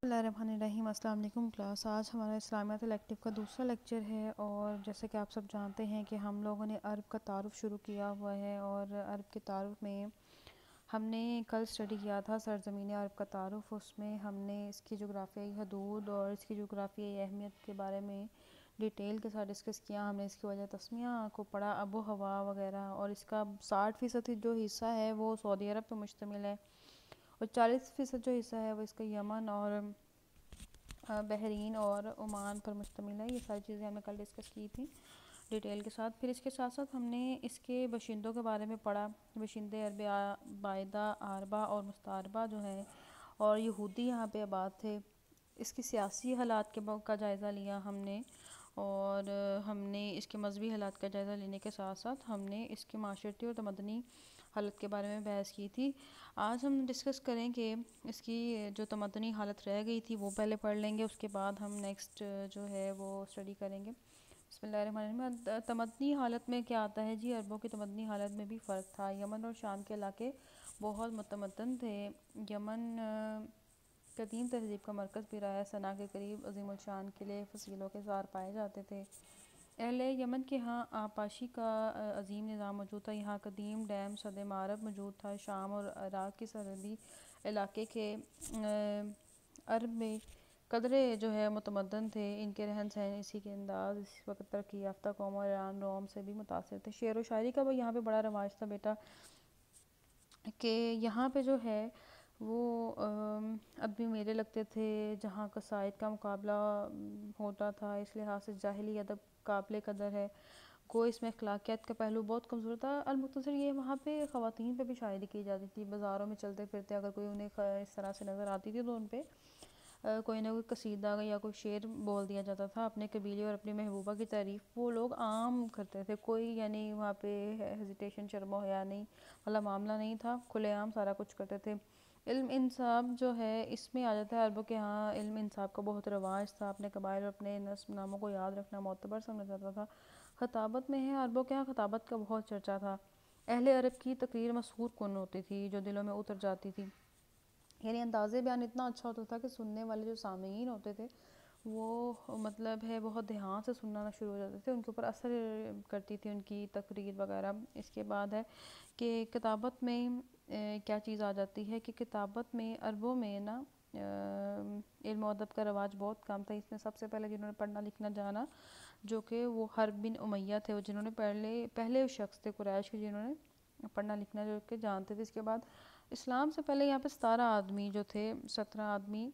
بسم اللہ الرحمن الرحیم۔ السلام علیکم کلاس۔ آج ہمارا اسلامیات الیکٹیو کا دوسرا لیکچر ہے، اور جیسے کہ آپ سب جانتے ہیں کہ ہم لوگوں نے عرب کا تعارف شروع کیا ہوا ہے، اور عرب کے تعارف میں ہم نے کل اسٹڈی کیا تھا سرزمین عرب کا تعارف۔ اس میں ہم نے اس کی جغرافیائی حدود اور اس کی جغرافیائی اہمیت کے بارے میں ڈیٹیل کے ساتھ ڈسکس کیا۔ ہم نے اس کی وجہ تسمیہ کو پڑھا، آب و ہوا وغیرہ، اور اس کا 60% جو حصہ ہے وہ سعودی عرب پہ مشتمل ہے، اور 40% جو حصہ ہے وہ اس کا یمن اور بحرین اور عمان پر مشتمل ہے۔ یہ ساری چیزیں ہم نے کل ڈسکس کی تھیں ڈیٹیل کے ساتھ۔ پھر اس کے ساتھ ساتھ ہم نے اس کے باشندوں کے بارے میں پڑھا، باشندے عرب بائدہ، عربہ اور مستعربہ جو ہیں، اور یہودی یہاں پہ آباد تھے۔ اس کی سیاسی حالات کا جائزہ لیا ہم نے، اور ہم نے اس کے مذہبی حالات کا جائزہ لینے کے ساتھ ساتھ ہم نے اس کی معاشرتی اور تمدنی حالت کے بارے میں بحث کی تھی۔ آج ہم ڈسکس کریں کہ اس کی جو تمدنی حالت رہ گئی تھی وہ پہلے پڑھ لیں گے، اس کے بعد ہم نیکسٹ جو ہے وہ اسٹڈی کریں گے۔ بسم اللہ الرحمن الرحیم۔ تمدنی حالت میں کیا آتا ہے جی؟ عربوں کی تمدنی حالت میں بھی فرق تھا۔ یمن اور شام کے علاقے بہت متمدن تھے۔ یمن قدیم تہذیب کا مرکز بھی رہا ہے۔ صنعاء کے قریب عظیم الشان قلعے فصیلوں کے زار پائے جاتے تھے۔ اہل یمن کے ہاں آبپاشی کا عظیم نظام موجود تھا۔ یہاں قدیم ڈیم سد معرب موجود تھا۔ شام اور عراق کی سرحدی علاقے کے عرب میں قدرے جو ہے متمدن تھے۔ ان کے رہن سہن، اسی کے انداز اس وقت ترقی یافتہ قوم اور ایران روم سے بھی متاثر تھے۔ شعر و شاعری کا بھی یہاں پہ بڑا رواج تھا بیٹا، کہ یہاں پہ جو ہے وہ ادبی میلے لگتے تھے جہاں قصائد کا مقابلہ ہوتا تھا۔ اس لحاظ سے جاہلی ادب قابل قدر ہے، کوئی اس میں اخلاقیات کا پہلو بہت کمزور تھا۔ المختصر یہ وہاں پہ خواتین پہ بھی شاعری کی جاتی تھی۔ بازاروں میں چلتے پھرتے اگر کوئی انہیں اس طرح سے نظر آتی تھی تو ان پہ کوئی نہ کوئی قصیدہ یا کوئی شعر بول دیا جاتا تھا اپنے قبیلے اور اپنی محبوبہ کی تعریف وہ لوگ عام کرتے تھے۔ کوئی یعنی وہاں پہ ہیزیٹیشن، شرم و حیا نہیں والا معاملہ نہیں تھا، کھلے عام سارا کچھ کرتے تھے۔ علم انصاب جو ہے اس میں آ جاتا ہے۔ عربوں کے ہاں علم انصاب کا بہت رواج تھا۔ اپنے قبائل اور اپنے نسب ناموں کو یاد رکھنا معتبر سمجھا جاتا تھا۔ خطابت میں ہے، عربوں کے ہاں خطابت کا بہت چرچا تھا۔ اہل عرب کی تقریر مسحور کن ہوتی تھی جو دلوں میں اتر جاتی تھی، یعنی انداز بیان اتنا اچھا ہوتا تھا کہ سننے والے جو سامعین ہوتے تھے وہ مطلب ہے بہت دھیان سے سننا شروع ہو جاتے تھے، ان کے اوپر اثر کرتی تھی ان کی تقریر وغیرہ۔ اس کے بعد ہے کہ کتابت میں کیا چیز آ جاتی ہے کہ کتابت میں عربوں میں نا علم و ادب کا رواج بہت کم تھا۔ اس میں سب سے پہلے جنہوں نے پڑھنا لکھنا جانا جو کہ وہ حرب بن امیہ تھے، وہ جنہوں نے پہلے شخص تھے قریش کے جنہوں نے پڑھنا لکھنا جو کہ جانتے تھے۔ اس کے بعد اسلام سے پہلے یہاں پہ 17 آدمی جو تھے، 17 آدمی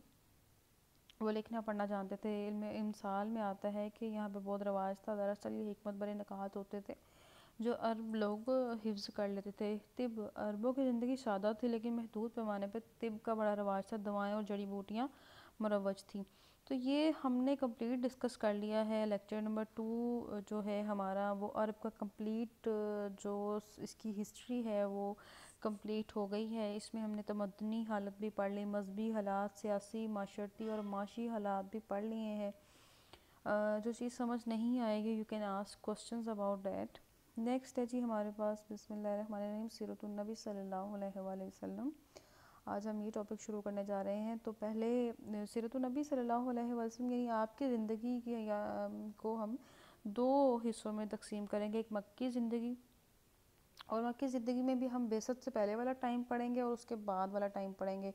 وہ لکھنا پڑھنا جانتے تھے۔ علم امثال میں آتا ہے کہ یہاں پہ بہت رواج تھا۔ دراصل یہ حکمت برے نکات ہوتے تھے جو عرب لوگ حفظ کر لیتے تھے۔ طب، عربوں کی زندگی سادہ تھی لیکن محدود پیمانے پہ طب کا بڑا رواج تھا، دوائیں اور جڑی بوٹیاں مروج تھیں۔ تو یہ ہم نے کمپلیٹ ڈسکس کر لیا ہے۔ لیکچر نمبر 2 جو ہے ہمارا وہ عرب کا کمپلیٹ جو اس کی ہسٹری ہے وہ کمپلیٹ ہو گئی ہے۔ اس میں ہم نے تمدنی حالت بھی پڑھ لی، مذہبی حالات، سیاسی، معاشرتی اور معاشی حالات بھی پڑھ لیے ہیں۔ جو چیز سمجھ نہیں آئے گی you can ask questions about that. Next ہے جی ہمارے پاس بسم اللہ الرحمن الرحیم سیرت النبی صلی اللہ علیہ وآلہ وسلم۔ آج ہم یہ ٹاپک شروع کرنے جا رہے ہیں۔ تو پہلے سیرت النبی صلی اللہ علیہ وسلم یعنی آپ کی زندگی کو ہم 2 حصوں میں تقسیم کریں گے، ایک مکی زندگی، اور مکی زندگی میں بھی ہم بعثت سے پہلے والا ٹائم پڑھیں گے اور اس کے بعد والا ٹائم پڑھیں گے۔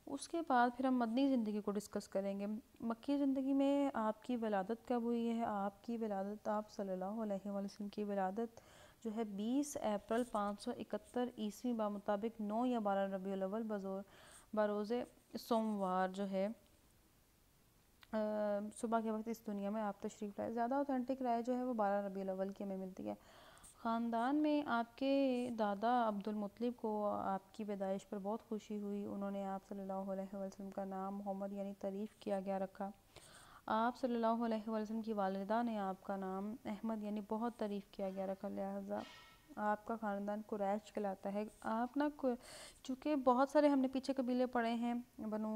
اس کے بعد پھر ہم مدنی زندگی کو ڈسکس کریں گے۔ مکی زندگی میں آپ کی ولادت کب ہوئی ہے؟ آپ کی ولادت، آپ صلی اللہ علیہ وسلم کی ولادت جو ہے 20 اپریل 571 عیسوی بمطابق 9 یا 12 ربیع الاول بروز سوموار جو ہے صبح کے وقت اس دنیا میں آپ تشریف لائے۔ زیادہ اوتھینٹک رائے جو ہے وہ 12 ربیع الاول کی ہمیں ملتی ہے۔ خاندان میں آپ کے دادا عبد المطلب کو آپ کی پیدائش پر بہت خوشی ہوئی، انہوں نے آپ صلی اللہ علیہ وسلم کا نام محمد یعنی تعریف کیا گیا رکھا۔ آپ صلی اللہ علیہ وسلم کی والدہ نے آپ کا نام احمد یعنی بہت تعریف کیا گیا رکھا، لہذا آپ کا خاندان قریش کہلاتا ہے۔ آپ نا چونکہ بہت سارے ہم نے پیچھے قبیلے پڑھے ہیں، بنو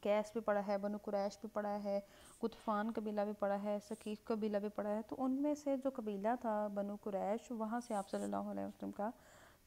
قیس بھی پڑھا ہے، بنو قریش بھی پڑھا ہے، غطفان قبیلہ بھی پڑھا ہے، ثقیف قبیلہ بھی پڑھا ہے، تو ان میں سے جو قبیلہ تھا بنو قریش وہاں سے آپ صلی اللہ علیہ وسلم کا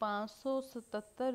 577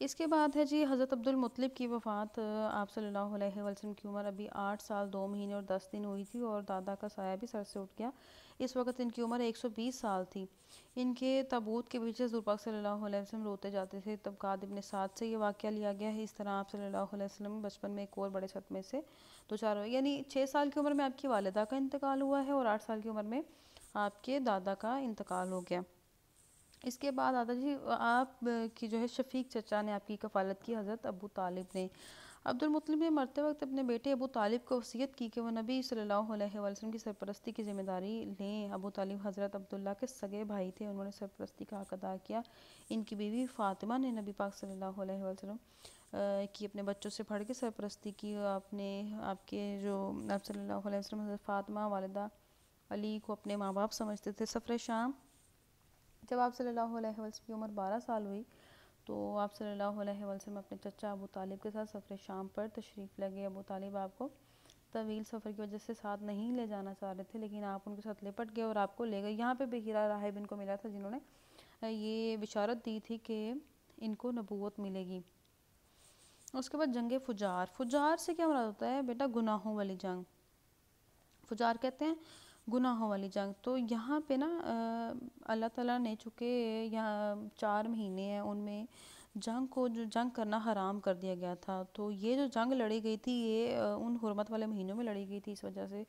اس کے بعد ہے جی حضرت عبدالمطلب کی وفات۔ آپ صلی اللہ علیہ وسلم کی عمر ابھی 8 سال 2 مہینے اور 10 دن ہوئی تھی، اور دادا کا سایہ بھی سر سے اٹھ گیا۔ اس وقت ان کی عمر 120 سال تھی۔ ان کے تابوت کے پیچھے حضور پاک صلی اللہ علیہ وسلم روتے جاتے تھے۔ تب قعد ابن سعد سے یہ واقعہ لیا گیا ہے۔ اس طرح آپ صلی اللہ علیہ وسلم بچپن میں ایک اور بڑے صدمے سے دوچار ہوئے، یعنی 6 سال کی عمر میں آپ کی والدہ کا انتقال ہوا ہے، اور 8 سال کی عمر میں آپ کے دادا کا انتقال ہو گیا۔ اس کے بعد دادا جی آپ کی جو ہے شفیق چچا نے آپ کی کفالت کی، حضرت ابو طالب نے۔ عبدالمطلب نے مرتے وقت اپنے بیٹے ابو طالب کو وصیت کی کہ وہ نبی صلی اللہ علیہ وسلم کی سرپرستی کی ذمہ داری لیں۔ ابو طالب حضرت عبداللہ کے سگے بھائی تھے، انہوں نے سرپرستی کا حق ادا کیا۔ ان کی بیوی فاطمہ نے نبی پاک صلی اللہ علیہ وسلم کی اپنے بچوں سے پڑھ کے سرپرستی کی۔ آپ کے جو آپ صلی اللہ علیہ وسلم حضرت فاطمہ والدہ علی کو اپنے ماں باپ سمجھتے تھے۔ سفر شام، جب آپ صلی اللہ علیہ وسلم کی عمر 12 سال ہوئی تو آپ صلی اللہ علیہ وسلم اپنے چچا ابو طالب کے ساتھ سفر شام پر تشریف لے گئے۔ ابو طالب آپ کو طویل سفر کی وجہ سے ساتھ نہیں لے جانا چاہ رہے تھے، لیکن آپ ان کے ساتھ لپٹ گئے اور آپ کو لے گئے۔ یہاں پہ بحیرہ راہب ان کو ملا تھا، جنہوں نے یہ بشارت دی تھی کہ ان کو نبوت ملے گی۔ اس کے بعد جنگ فجار۔ فجار سے کیا مراد ہوتا ہے بیٹا؟ گناہوں والی جنگ۔ فجار کہتے ہیں گناہوں والی جنگ۔ تو یہاں پہ نا اللہ تعالیٰ نے چونکہ یہاں 4 مہینے ہیں، ان میں جنگ کرنا حرام کر دیا گیا تھا، تو یہ جو جنگ لڑی گئی تھی یہ ان حرمت والے مہینوں میں لڑی گئی تھی، اس وجہ سے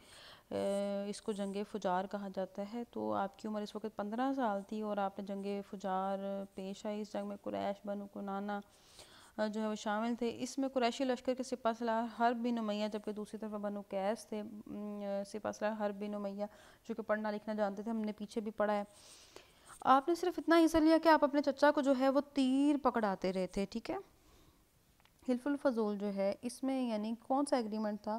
اس کو جنگ فجار کہا جاتا ہے۔ تو آپ کی عمر اس وقت 15 سال تھی اور آپ نے جنگ فجار پیش آئی۔ اس جنگ میں قریش بنو کنانہ جو ہے وہ شامل تھے۔ اس میں قریشی لشکر کے سپہ سالار حرب بن امیہ، جبکہ دوسری طرف بنو قیس تھے سپہ سالار حرب بن امیہ، جو کہ پڑھنا لکھنا جانتے تھے، ہم نے پیچھے بھی پڑھا ہے۔ آپ نے صرف اتنا حصہ لیا کہ آپ اپنے چچا کو جو ہے وہ تیر پکڑاتے رہے تھے، ٹھیک ہے۔ حلف الفضول جو ہے اس میں یعنی کون سا ایگریمنٹ تھا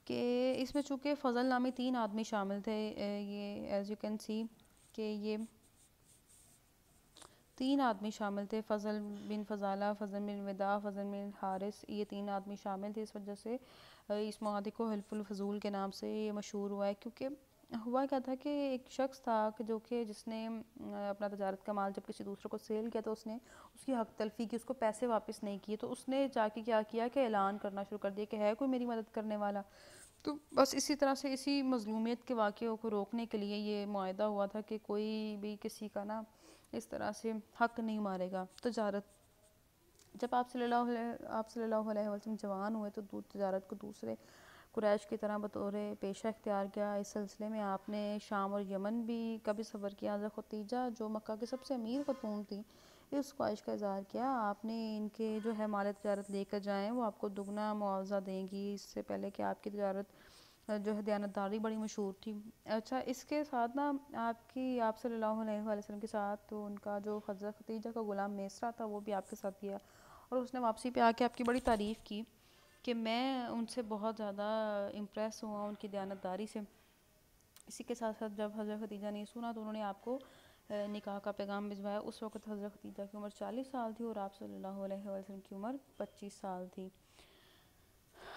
کہ اس میں چونکہ فضل نامی 3 آدمی شامل تھے، یہ ایز یو کین سی کہ یہ 3 آدمی شامل تھے، فضل بن فضالہ، فضل بن وداع، فضل بن حارث، یہ 3 آدمی شامل تھے۔ اس وجہ سے اس معاہدے کو حلف الفضول کے نام سے یہ مشہور ہوا ہے، کیونکہ ہوا کیا تھا کہ ایک شخص تھا جس نے اپنا تجارت کا مال جب کسی دوسرے کو سیل کیا تو اس نے اس کی حق تلفی کی، اس کو پیسے واپس نہیں کیے، تو اس نے جا کے کیا کیا کہ اعلان کرنا شروع کر دیا کہ ہے کوئی میری مدد کرنے والا۔ تو بس اسی طرح سے اسی مظلومیت کے واقعوں کو روکنے کے لیے یہ معاہدہ ہوا تھا کہ کوئی بھی کسی کا نا اس طرح سے حق نہیں مارے گا۔ تجارت، جب آپ صلی اللہ علیہ وسلم جوان ہوئے تو تجارت کو دوسرے قریش کی طرح بطور پیشہ اختیار کیا۔ اس سلسلے میں آپ نے شام اور یمن کا بھی سفر کیا۔ حضرت خدیجہ جو مکہ کی سب سے امیر خاتون تھی، اس خواہش کا اظہار کیا، آپ نے ان کے جو ہے مال تجارت لے کر جائیں، وہ آپ کو دگنا معاوضہ دیں گی، اس سے پہلے کہ آپ کی تجارت جو ہے دیانتداری بڑی مشہور تھی۔ اچھا، اس کے ساتھ نا آپ صلی اللہ علیہ وسلم کے ساتھ تو ان کا جو حضرت خدیجہ کا غلام میسرہ تھا وہ بھی آپ کے ساتھ گیا، اور اس نے واپسی پہ آ کے آپ کی بڑی تعریف کی کہ میں ان سے بہت زیادہ امپریس ہوا ان کی دیانتداری سے۔ اسی کے ساتھ ساتھ جب حضرت خدیجہ نے سنا تو انہوں نے آپ کو نکاح کا پیغام بھجوایا۔ اس وقت حضرت خدیجہ کی عمر 40 سال تھی اور آپ صلی اللہ علیہ وسلم کی عمر 25 سال تھی۔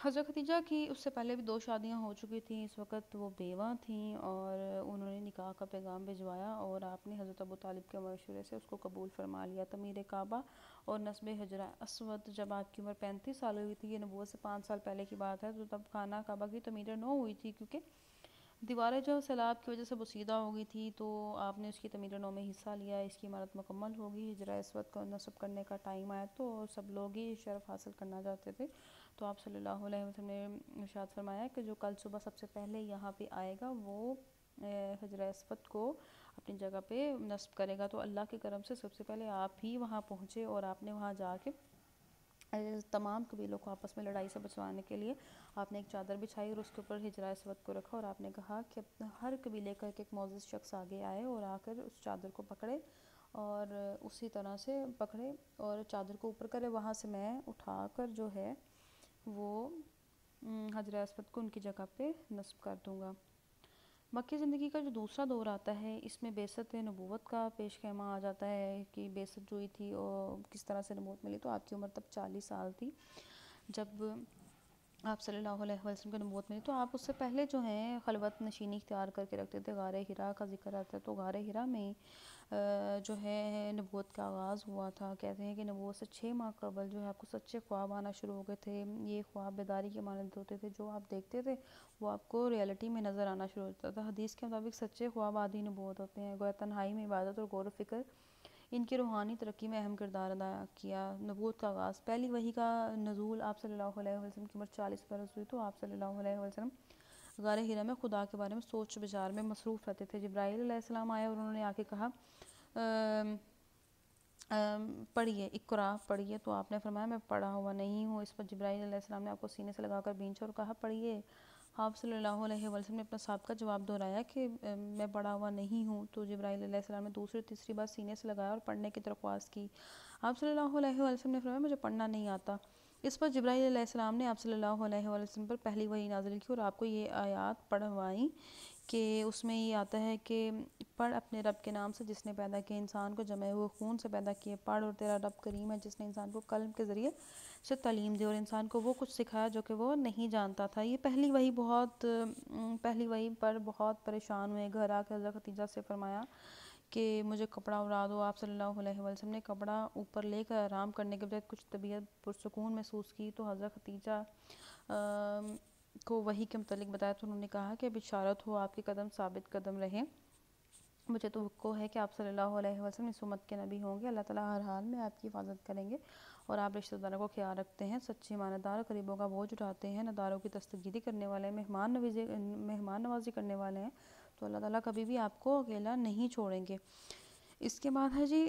حضرت خدیجہ کی اس سے پہلے بھی 2 شادیاں ہو چکی تھیں، اس وقت وہ بیوہ تھیں، اور انہوں نے نکاح کا پیغام بھجوایا اور آپ نے حضرت ابو طالب کے مشورے سے اس کو قبول فرما لیا۔ تعمیر کعبہ اور نصب حجر اسود، جب آپ کی عمر 35 سال ہوئی تھی، یہ نبوت سے 5 سال پہلے کی بات ہے، تو تب خانہ کعبہ کی تعمیر نو ہوئی تھی، کیونکہ دیواریں جو سیلاب کی وجہ سے بسیدہ ہو گئی تھی، تو آپ نے اس کی تعمیر نو میں حصہ لیا۔ اس کی عمارت مکمل ہوگی، حجر اسود کو نصب کرنے کا ٹائم آیا تو سب لوگ ہی شرف حاصل کرنا چاہتے تھے، تو آپ صلی اللہ علیہ وسلم نے ارشاد فرمایا کہ جو کل صبح سب سے پہلے یہاں پہ آئے گا وہ حجر اسود کو اپنی جگہ پہ نصب کرے گا۔ تو اللہ کے کرم سے سب سے پہلے آپ ہی وہاں پہنچے اور آپ نے وہاں جا کے تمام قبیلوں کو آپس میں لڑائی سے بچوانے کے لیے آپ نے ایک چادر بچھائی اور اس کے اوپر حجر اسود کو رکھا، اور آپ نے کہا کہ ہر قبیلے کا ایک معزز شخص آگے آئے اور آ کر اس چادر کو پکڑے اور اسی طرح سے پکڑے اور چادر کو اوپر کرے، وہاں سے میں اٹھا کر جو ہے وہ حجر اسود کو ان کی جگہ پہ نصب کر دوں گا۔ مکی زندگی کا جو دوسرا دور آتا ہے، اس میں بعثت نبوت کا پیش خیمہ آ جاتا ہے کہ بعثت جو ہوئی تھی اور کس طرح سے نبوت ملی، تو آپ کی عمر تب 40 سال تھی جب آپ صلی اللہ علیہ وسلم کی نبوت ملی، تو آپ اس سے پہلے جو ہیں خلوت نشینی اختیار کر کے رکھتے تھے. غار حرا کا ذکر آتا ہے، تو غار حرا میں جو ہے نبوت کا آغاز ہوا تھا. کہتے ہیں کہ نبوت سے 6 ماہ قبل جو ہے آپ کو سچے خواب آنا شروع ہو گئے تھے. یہ خواب بیداری کے مانند ہوتے تھے، جو آپ دیکھتے تھے وہ آپ کو ریئلٹی میں نظر آنا شروع ہوتا تھا. حدیث کے مطابق سچے خواب آدھی نبوت ہوتے ہیں. گویا تنہائی میں عبادت اور غور و فکر ان کی روحانی ترقی میں اہم کردار ادا کیا. نبوت کا آغاز، پہلی وحی کا نزول آپ صلی اللہ علیہ وسلم کی عمر 40 برس ہوئی، تو آپ صلی اللہ علیہ وسلم غار حرا میں خدا کے بارے میں سوچ بچار میں مصروف رہتے تھے. جبرائیل علیہ السلام آئے اور انہوں نے آ کے کہا پڑھیے، اقرا پڑھیے. تو آپ نے فرمایا میں پڑھا ہوا نہیں ہوں. اس پر جبرائیل علیہ السلام نے آپ کو سینے سے لگا کر بھینچا اور کہا پڑھیے. آپ صلی اللہ علیہ وسلم نے اپنا سابقہ جواب دہرایا کہ میں پڑھا ہوا نہیں ہوں. تو جبرائیل علیہ السلام نے دوسری تیسری بار سینے سے لگایا اور پڑھنے کی درخواست کی. آپ صلی اللہ علیہ وسلم نے فرمایا مجھے پڑھنا نہیں آتا. اس پر جبرائیل علیہ السلام نے آپ صلی اللہ علیہ وسلم پر پہلی وحی نازل کی اور آپ کو یہ آیات پڑھوائیں کہ اس میں یہ آتا ہے کہ پڑھ اپنے رب کے نام سے جس نے پیدا کیا انسان کو جمع ہوئے خون سے پیدا کیے. پڑھ اور تیرا رب کریم ہے جس نے انسان کو قلم کے ذریعے سے تعلیم دی اور انسان کو وہ کچھ سکھایا جو کہ وہ نہیں جانتا تھا. یہ پہلی وحی پر بہت پریشان ہوئے. گھر آ کے حضرت خدیجہ سے فرمایا کہ مجھے کپڑا اڑا دو. آپ صلی اللہ علیہ وسلم نے کپڑا اوپر لے کر آرام کرنے کے بعد کچھ طبیعت پرسکون محسوس کی. تو حضرت خدیجہ کو وحی کے متعلق بتایا تو انہوں نے کہا کہ بشارت ہو آپ کے قدم ثابت قدم رہیں. مجھے توقع ہے کہ آپ صلی اللہ علیہ وسلم اس امت کے نبی ہوں گے. اللہ تعالیٰ ہر حال میں آپ کی حفاظت کریں گے اور آپ رشتہ داروں کو خیال رکھتے ہیں، سچے معنیدار قریبوں کا بوجھ اٹھاتے ہیں، نداروں کی دستگیری کرنے والے، مہمان نوازی کرنے والے ہیں. تو اللہ تعالیٰ کبھی بھی آپ کو اکیلا نہیں چھوڑیں گے. اس کے بعد ہے جی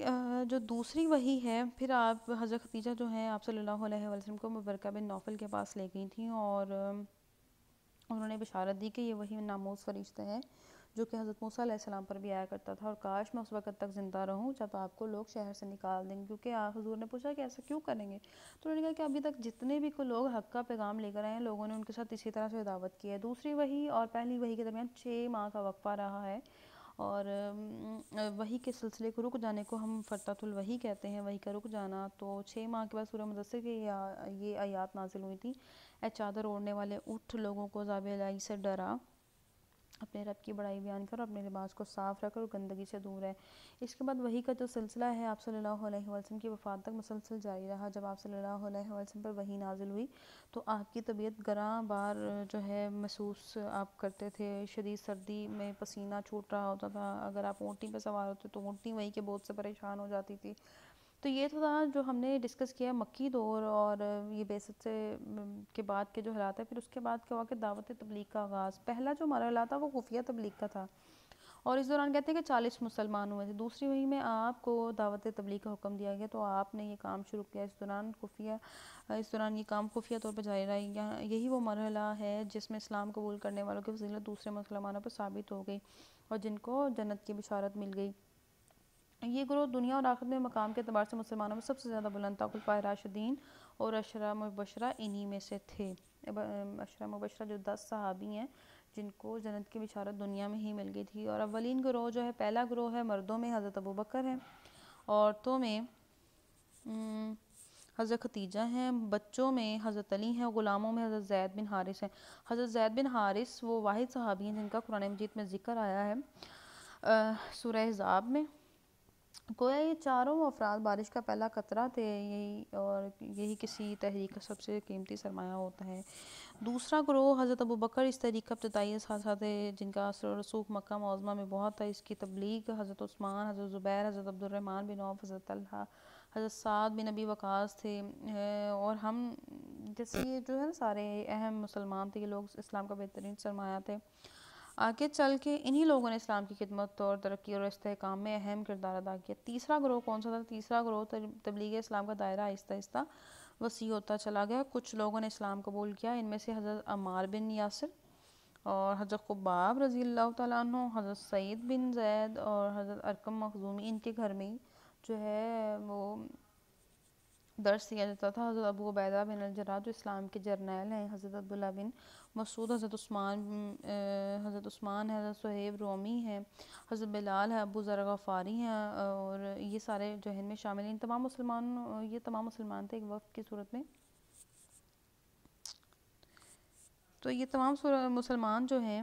جو دوسری وحی ہے، پھر آپ حضرت خدیجہ جو ہیں آپ صلی اللہ علیہ وسلم کو ورقہ بن نوفل کے پاس لے گئی تھیں اور انہوں نے بشارت دی کہ یہ وہی ناموس فرشتہ ہے جو کہ حضرت موسیٰ علیہ السلام پر بھی آیا کرتا تھا اور کاش میں اس وقت تک زندہ رہوں جب آپ کو لوگ شہر سے نکال دیں گے. کیونکہ حضور نے پوچھا کہ ایسا کیوں کریں گے؟ تو انہوں نے کہا کہ ابھی تک جتنے بھی کوئی لوگ حق کا پیغام لے کر آئے ہیں لوگوں نے ان کے ساتھ اسی طرح سے دعوت کی ہے. دوسری وحی اور پہلی وحی کے درمیان 6 ماہ کا وقفہ رہا ہے اور وحی کے سلسلے کو رک جانے کو ہم فترۃ الوحی کہتے ہیں، وحی کا رک جانا. تو 6 ماہ کے بعد سورہ مدثر کی یہ آیات نازل ہوئی تھی. اے چادر اوڑھنے والے اٹھ، لوگوں کو عذاب الہی سے ڈرا، اپنے رب کی بڑائی بیان کر اور اپنے لباس کو صاف رکھ اور گندگی سے دور ہے. اس کے بعد وحی کا جو سلسلہ ہے آپ صلی اللہ علیہ وسلم کی وفات تک مسلسل جاری رہا. جب آپ صلی اللہ علیہ وسلم پر وحی نازل ہوئی تو آپ کی طبیعت گراں بار جو ہے محسوس آپ کرتے تھے. شدید سردی میں پسینہ چھوٹ رہا ہوتا تھا. اگر آپ اونٹنی پہ سوار ہوتے تو اونٹنی وحی کے بوجھ سے پریشان ہو جاتی تھی. تو یہ تھا جو ہم نے ڈسکس کیا مکی دور اور یہ بعثت سے کے بعد کے جو حالات ہے. پھر اس کے بعد کیا ہوا کہ دعوت تبلیغ کا آغاز. پہلا جو مرحلہ تھا وہ خفیہ تبلیغ کا تھا اور اس دوران کہتے ہیں کہ 40 مسلمان ہوئے تھے. دوسری وحی میں آپ کو دعوت تبلیغ کا حکم دیا گیا تو آپ نے یہ کام شروع کیا. اس دوران یہ کام خفیہ طور پر جاری رہا. یہی وہ مرحلہ ہے جس میں اسلام قبول کرنے والوں کی فضیلت دوسرے مسلمانوں پر ثابت ہو گئی اور جن کو جنت کی بشارت مل گئی. یہ گروہ دنیا اور آخرت میں مقام کے اعتبار سے مسلمانوں میں سب سے زیادہ بلند تھا. خلفائے راشدین اور عشرہ مبشرہ انہی میں سے تھے. عشرہ مبشرہ جو 10 صحابی ہیں جن کو جنت کی بشارت دنیا میں ہی مل گئی تھی. اور اولین گروہ جو ہے، پہلا گروہ ہے مردوں میں حضرت ابوبکر ہیں، عورتوں میں حضرت خدیجہ ہیں، بچوں میں حضرت علی ہیں، غلاموں میں حضرت زید بن حارث ہیں. حضرت زید بن حارث وہ واحد صحابی ہیں جن کا قرآن مجید میں ذکر آیا ہے سورہ احزاب میں. گویا یہ چاروں افراد بارش کا پہلا قطرہ تھے اور یہی کسی تحریک کا سب سے قیمتی سرمایہ ہوتا ہے. دوسرا گروہ حضرت ابوبکر اس تحریک کا ابتدائی اثاثہ تھے جن کا اثر و رسوخ مکہ معظمہ میں بہت تھا. اس کی تبلیغ حضرت عثمان، حضرت زبیر، حضرت عبد الرحمن بن عوف، حضرت طلحہ، حضرت سعد بن ابی وقاص تھے. اور ہم جیسے یہ جو ہے نا سارے اہم مسلمان تھے، یہ لوگ اسلام کا بہترین سرمایہ تھے. آگے چل کے انہی لوگوں نے اسلام کی خدمت اور ترقی اور استحکام میں اہم کردار ادا کیا. تیسرا گروہ کون سا تھا؟ تیسرا گروہ تبلیغ اسلام کا دائرہ آہستہ آہستہ وسیع ہوتا چلا گیا. کچھ لوگوں نے اسلام قبول کیا، ان میں سے حضرت عمار بن یاسر اور حضرت خباب رضی اللہ تعالیٰ عنہ، حضرت سعید بن زید اور حضرت ارقم مخزومی. ان کے گھر میں جو ہے وہ درس دیا جاتا تھا. حضرت ابو عبیدہ بن الجراح جو اسلام کے جرنیل ہیں، حضرت عبداللہ بن مسعود، حضرت عثمان ہے، حضرت صہیب رومی ہیں، حضرت بلال ہے، ابو ذر غفاری ہیں اور یہ سارے جو ہیں ان میں شامل ہیں. یہ تمام مسلمان تھے ایک وفد کی صورت میں. تو یہ تمام مسلمان جو ہیں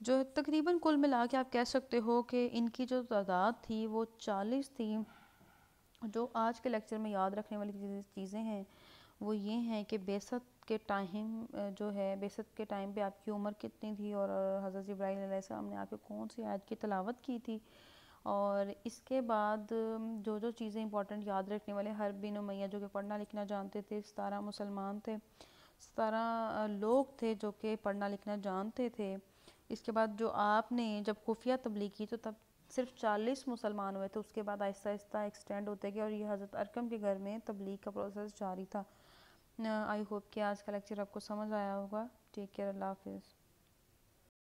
جو تقریباً کل ملا کے آپ کہہ سکتے ہو کہ ان کی جو تعداد تھی وہ 40 تھی۔ جو آج کے لیکچر میں یاد رکھنے والی چیزیں ہیں وہ یہ ہیں کہ بعثت کے ٹائم جو ہے، بعثت کے ٹائم پہ آپ کی عمر کتنی تھی، اور حضرت جبرائیل علیہ السلام نے آپ کو کون سی آیت کی تلاوت کی تھی، اور اس کے بعد جو چیزیں امپورٹنٹ یاد رکھنے والے، حرب بن امیہ جو کہ پڑھنا لکھنا جانتے تھے، 17 مسلمان تھے، 17 لوگ تھے جو کہ پڑھنا لکھنا جانتے تھے۔ اس کے بعد جو آپ نے جب خفیہ تبلیغ کی تو تب صرف 40 مسلمان ہوئے تھے، اس کے بعد آہستہ آہستہ ایکسٹینڈ ہوتے گئے، اور یہ حضرت ارقم کے گھر میں تبلیغ کا پروسیس جاری تھا۔ آئی ہوپ کہ آج کا لیکچر آپ کو سمجھ آیا ہوگا۔ ٹیک کیئر، اللہ حافظ۔